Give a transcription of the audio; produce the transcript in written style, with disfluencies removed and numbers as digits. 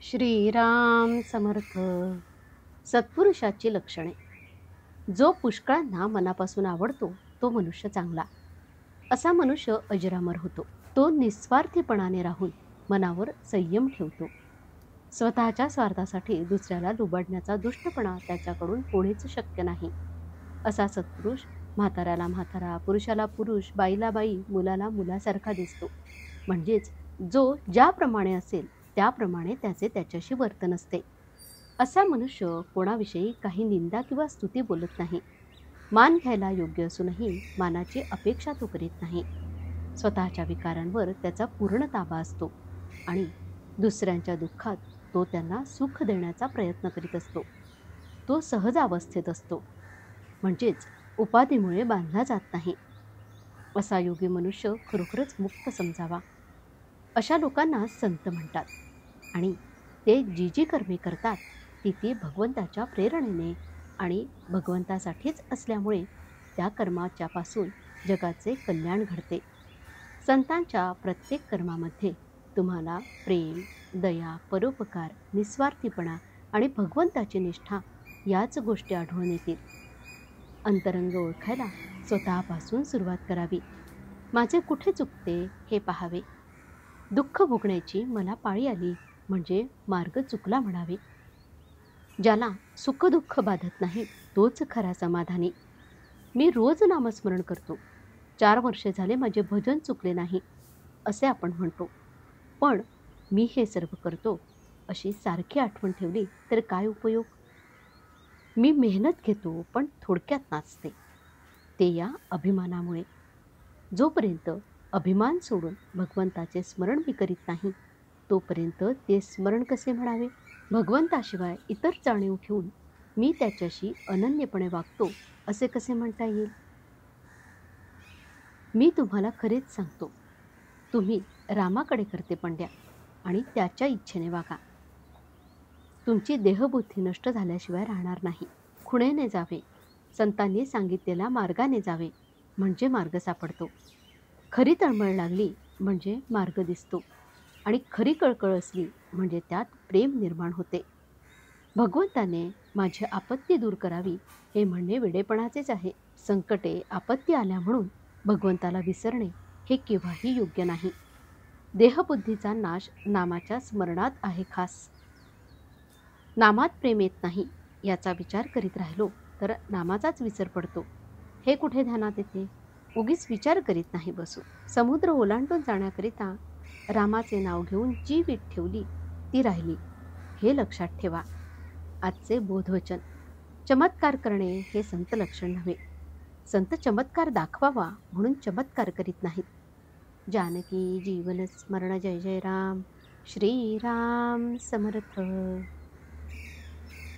श्रीराम समर्थ. सत्पुरुषाची लक्षणे. जो पुष्कळांना मनापासून आवडतो तो मनुष्य चांगला. असा मनुष्य अजरामर होतो. तो निस्वार्थीपणाने राहून मनावर संयम ठेवतो. स्वतःच्या स्वार्थासाठी दुसऱ्याला लुबाडण्याचा दुष्टपणा त्याच्याकडून कोणीच शक्य नाही. असा सत्पुरुष म्हाताऱ्याला म्हातारा, पुरुषाला पुरुष, बाईला बाई, मुलाला मुलासारखा दिसतो. म्हणजेच जो ज्याप्रमाणे असेल त्याप्रमाणे त्याचे त्याच्याशी वर्तन असते. असा मनुष्य कोणाविषयी काही निंदा किंवा स्तुती बोलत नाही. मान घ्यायला योग्य असूनही मानाची अपेक्षा तो करीत नाही. स्वतःच्या विकारांवर त्याचा पूर्ण ताबा असतो आणि दुसऱ्यांच्या दुःखात तो त्यांना सुख देण्याचा प्रयत्न करीत असतो. तो सहज अवस्थेत असतो, म्हणजेच उपाधीमुळे बांधला जात नाही. असा योगी मनुष्य खरोखरच मुक्त समजावा. अशा लोकांना संत म्हणतात आणि ते जी जी कर्मे करतात ती भगवंताच्या प्रेरणेने आणि भगवंतासाठीच असल्यामुळे त्या कर्माच्यापासून जगाचे कल्याण घडते. संतांच्या प्रत्येक कर्मामध्ये तुम्हाला प्रेम, दया, परोपकार, निस्वार्थीपणा आणि भगवंताची निष्ठा याच गोष्टी आढळून येतील. अंतरंग ओळखायला स्वतःपासून सुरुवात करावी. माझे कुठे चुकते हे पाहावे. दुःख भोगण्याची मला पाळी आली म्हणजे मार्ग चुकला म्हणावे. ज्याला सुखदुःख बाधत नाही तोच खरा समाधानी. मी रोज नामस्मरण करतो, 4 वर्षे झाले माझे भजन चुकले नाही असे आपण म्हणतो. पण मी हे सर्व करतो अशी सारखी आठवण ठेवली तर काय उपयोग. मी मेहनत घेतो पण थोडक्यात नाचते, ते या अभिमानामुळे. जोपर्यंत अभिमान सोडून भगवंताचे स्मरण मी करीत नाही तोपर्यंत ते स्मरण कसे म्हणावे. भगवंताशिवाय इतर जाणीव ठेवून मी त्याच्याशी अनन्यपणे वागतो असे कसे म्हणता येईल. मी तुम्हाला खरेच सांगतो, तुम्ही रामाकडे कर्तेपण द्या आणि त्याच्या इच्छेने वागा. तुमची देहबुद्धी नष्ट झाल्याशिवाय राहणार नाही. खुणेने जावे, संतांनी सांगितलेल्या मार्गाने जावे म्हणजे मार्ग सापडतो. खरी तळमळ लागली म्हणजे मार्ग दिसतो आणि खरी कळकळ असली म्हणजे त्यात प्रेम निर्माण होते. भगवंताने माझी आपत्ती दूर करावी हे म्हणणे वेडेपणाचेच आहे. संकटे आपत्ती आल्या म्हणून भगवंताला विसरणे हे केव्हाही योग्य नाही. देहबुद्धीचा नाश नामाच्या स्मरणात आहे खास. नामात प्रेम येत नाही याचा विचार करीत राहिलो तर नामाचाच विसर पडतो हे कुठे ध्यानात येते. उगीच विचार करीत नाही बसू. समुद्र ओलांडून जाण्याकरिता रामाचे नाव घेऊन जी वीट ठेवली ती राहिली हे लक्षात ठेवा. आजचे बोधवचन. चमत्कार करणे हे संत लक्षण नव्हे. संत चमत्कार दाखवावा म्हणून चमत्कार करीत नाहीत. जानकी जीवन स्मरण. जय जय राम. श्रीराम समर्थ.